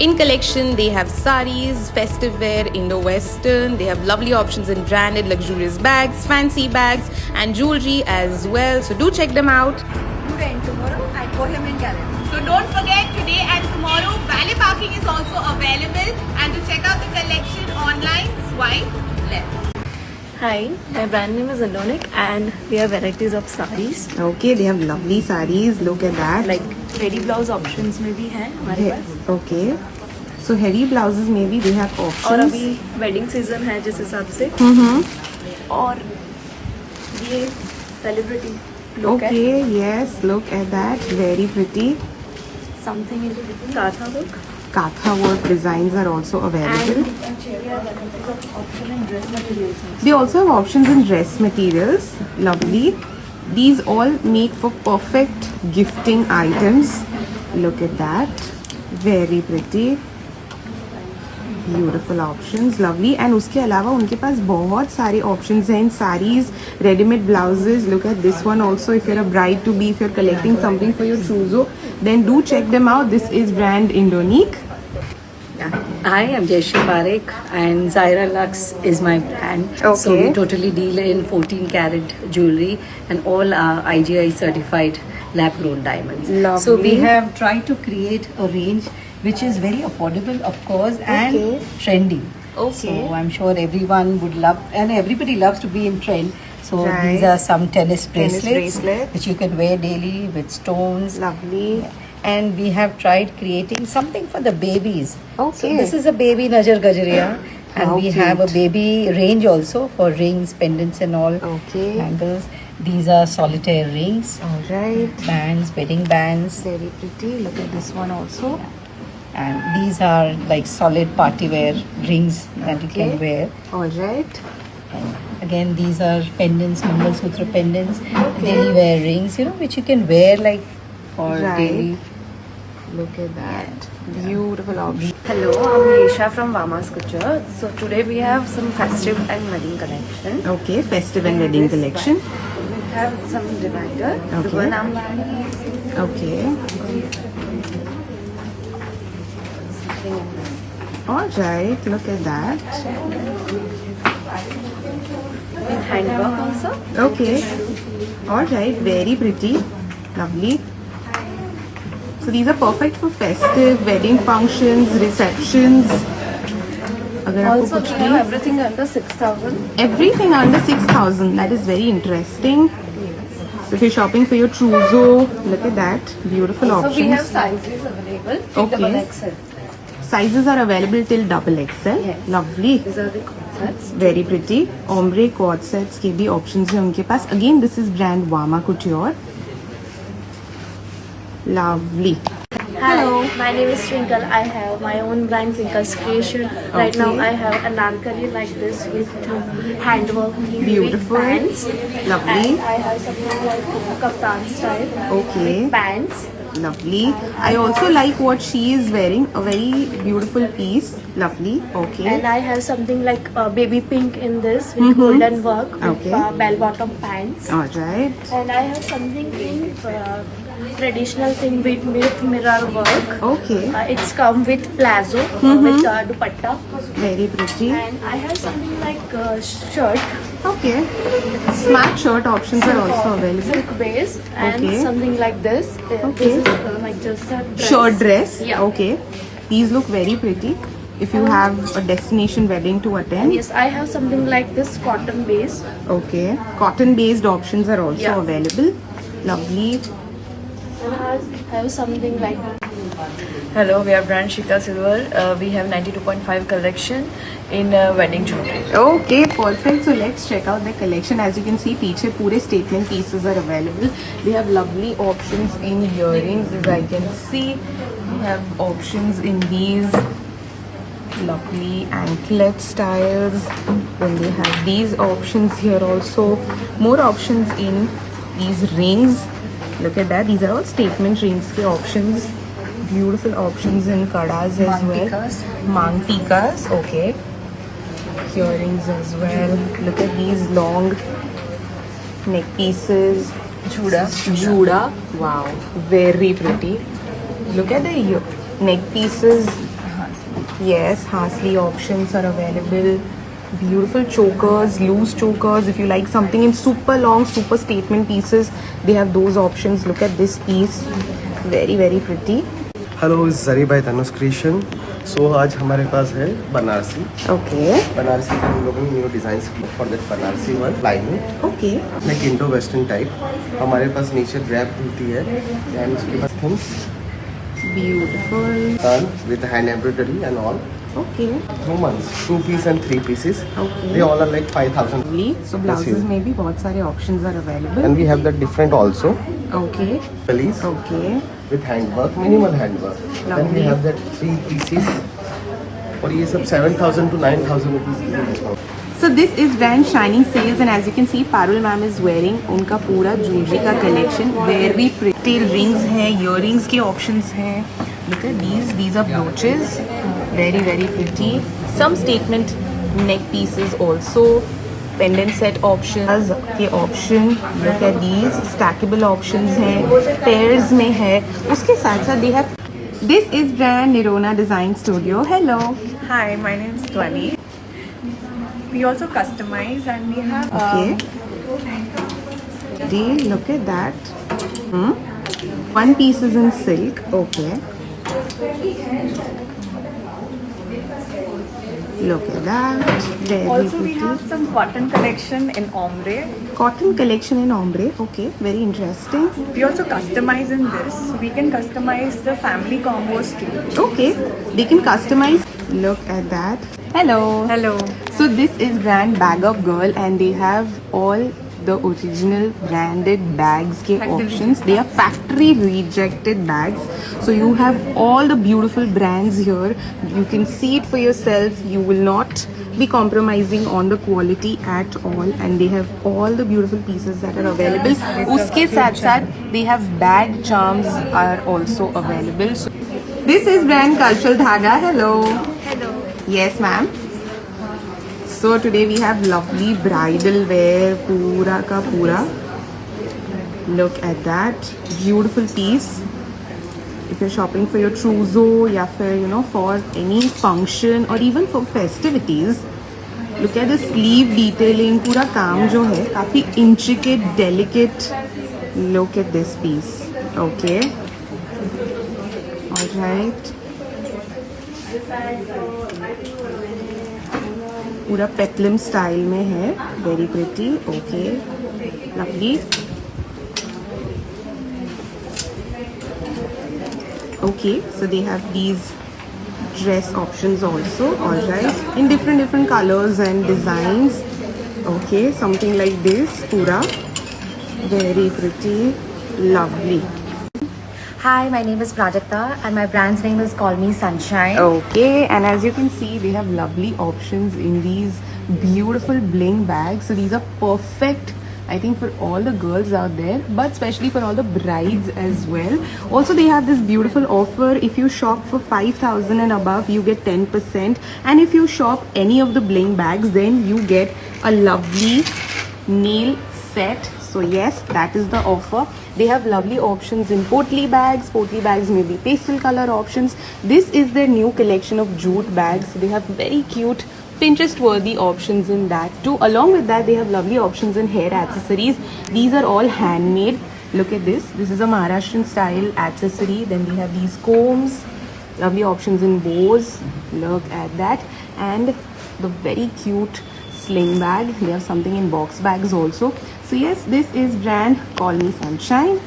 In collection, they have saris, festive wear, Indo-Western. They have lovely options in branded luxurious bags, fancy bags, and jewelry as well. So do check them out. Today and tomorrow at Bohemian Gallery. So don't forget, today and tomorrow, valet parking is also available. And to check out the collection online, swipe left. Hi, my brand name is Alonic and we have varieties of saris. Okay, they have lovely saris. Look at that. Like ready blouse options में भी हैं हमारे पास. Okay. So heavy blouses maybe they have options. और अभी wedding season है जिस हिसाब से. और ये सेलिब्रिटी लुक है. Okay, yes, look at that. Very pretty. Something in काथा work. Katha work designs are also available. And we have varieties of option in dress materials. They also have options in dress materials. Lovely. These all make for perfect gifting items. Look at that. Very pretty. Beautiful options. Lovely. And उसके अलावा उनके पास बहुत सारे options हैं in sarees, ready-made blouses. Look at this one also. If you're a bride to be, if you're collecting something for your trousseau, then do check them out. This is brand Indonique. Hi, I'm Jayashree Parekh and Zaira Lux is my brand. Okay. So we totally deal in 14 karat jewelry and all are IGI certified lab grown diamonds. Lovely. So we have tried to create a range which is very affordable, of course, and trendy. Okay. So I'm sure everyone would love, and everybody loves to be in trend. So Right. these are some tennis bracelets, bracelets. which you can wear daily with stones. Lovely. And we have tried creating something for the babies. Okay. So this is a baby Najar Gajriya. And How we have a cute. baby range also for rings, pendants and all. Okay. Bangles. These are solitaire rings, All right. bands, wedding bands. Very pretty. Look at this one also. And these are like solid party wear rings that you can wear. All right. Again, these are pendants, Mangal Sutra pendants, daily wear rings, which you can wear like for Right. daily. Look at that. Beautiful option. Hello, I'm Yesha from Vama's Couture. So today we have some festive and wedding collection. Okay, festive and wedding collection. We have some divider. Okay. The one I'm wearing is Okay. something in this. All right. Look at that. In handwork also. Okay. All right. Very pretty. Lovely. So these are perfect for festive, wedding functions, receptions. अगर आपको Also कुछ we भी have everything under 6,000. everything under 6,000. That is very interesting. So if you're shopping for your trousseau, look at that. Beautiful So we have options. sizes available. till Okay. Double XL. Sizes are available till double XL. Yes. Lovely. These are the concepts. Very pretty. Ombre quad sets के भी options हैं उनके पास. Again, this is brand Vama Couture. Lovely. Hello, my name is Twinkle. I have my own brand Twinkle's Creation. Right now Okay. I have an anarkali like this with handwork Beautiful. with pants. Lovely. And I have something like kaftan style Okay. with pants. Lovely. I also like what she is wearing. A very beautiful piece. Lovely. Okay. And I have something like baby pink in this with golden work with Okay. bell bottom pants. All right. And I have something in traditional thing with mirror work. Okay. It's come with plazo with dupatta. Very pretty. And I have something like shirt, Okay. Smart shirt options are also available. silk based, and Okay. something like this. Okay. This is like just a dress. Short dress. Yeah. Okay. These look very pretty. If you have a destination wedding to attend. Yes, I have something like this cotton based. Okay. Cotton based options are also Yeah. available. Lovely. And I have something like Hello, we are brand Shika Silver. We have 92.5 collection in wedding jewelry. Okay, perfect. So let's check out the collection. As you can see, पीछे पूरे statement pieces are available. They have lovely options in earrings, as I can see. We have options in these lovely anklet styles. Then they have these options here also. More options in these rings. Look at that. These are all statement rings के options. Beautiful options in kadas as well. Mangtikas. Okay. Earrings as well. Look at these long neck pieces. Juda. Wow. Very pretty. Look at the neck pieces. Yes, Hasley options are available. Beautiful chokers, loose chokers. If you like something in super long, super statement pieces, they have those options. Look at this piece. Very, very pretty. Hello Zari by Tanush creation. So आज हमारे पास है Banarasi. Okay. Banarasi के हम लोगों ने new design for that Banarasi one line Okay. Like Indo western type. हमारे पास नीचे ड्रैप होती है एंड उसके पास things Beautiful. Done with hand embroidery and all. Okay. Women's 2 piece and 3 pieces. Okay. They all are like 5,000. Lovely. So blouses में भी बहुत सारे options are available. And we have that different also. Okay. Pellies Okay. with handwork, minimal handwork. Then Lovely. we have that 3 pieces. और ये सब 7,000 to 9,000 rupees की discount. So this is brand Shining Sales, and as you can see, Parul ma'am is wearing उनका पूरा jewelry का collection. Very pretty rings हैं, earrings के options हैं. Look at these. These are brooches. Very, very pretty. Some statement neck pieces also. Pendant set options के option. Look at these. Stackable options हैं. Pairs में है. उसके साथ साथ they have. This is brand Nirona Design Studio. Hello. Hi, my name is Twani. We also customize and we have Okay. Look at that. One piece is in silk. Okay. Look at that. Very also we pretty. have some cotton collection in ombre. Cotton collection in ombre. Okay. Very interesting. We also customize in this. We can customize the family combos too. Okay. They can customize. Look at that. Hello. Hello. So this is brand Bag of Girl, and they have all the original branded bags ke options. They are factory rejected bags. So you have all the beautiful brands here. You can see it for yourself. You will not be compromising on the quality at all, and they have all the beautiful pieces that are available. Uske साथ साथ they have bag charms are also available. So this is brand Kalshal Dhaga. Hello. Hello. Yes, ma'am. So today we have lovely bridal wear, pura ka pura. Look at that beautiful piece. If you're shopping for your trousseau, या फिर for any function or even for festivities, look at the sleeve detailing. पूरा काम जो है काफी intricate, delicate. Look at this piece. Okay. All right. पूरा peplum style में है. Very pretty. Okay. Lovely. Okay, so they have these dress options also. All right, in different colors and designs. Okay, something like this. Pura. Very pretty. Lovely. Hi, my name is Prajakta and my brand's name is Call Me Sunshine. Okay, and as you can see, they have lovely options in these beautiful bling bags. So these are perfect, I think, for all the girls out there, but especially for all the brides as well. Also, they have this beautiful offer. If you shop for 5,000 and above, you get 10%. And if you shop any of the bling bags, then you get a lovely nail set. So yes, that is the offer. They have lovely options in potli bags. Potli bags may be pastel color options. This is their new collection of jute bags. They have very cute Pinterest worthy options in that too. Along with that, they have lovely options in hair accessories. These are all handmade. Look at this. This is a Maharashtrian style accessory. Then we have these combs. Lovely options in bows. Look at that. And the very cute sling bag. They have something in box bags also. So yes, this is brand Call Me Sunshine.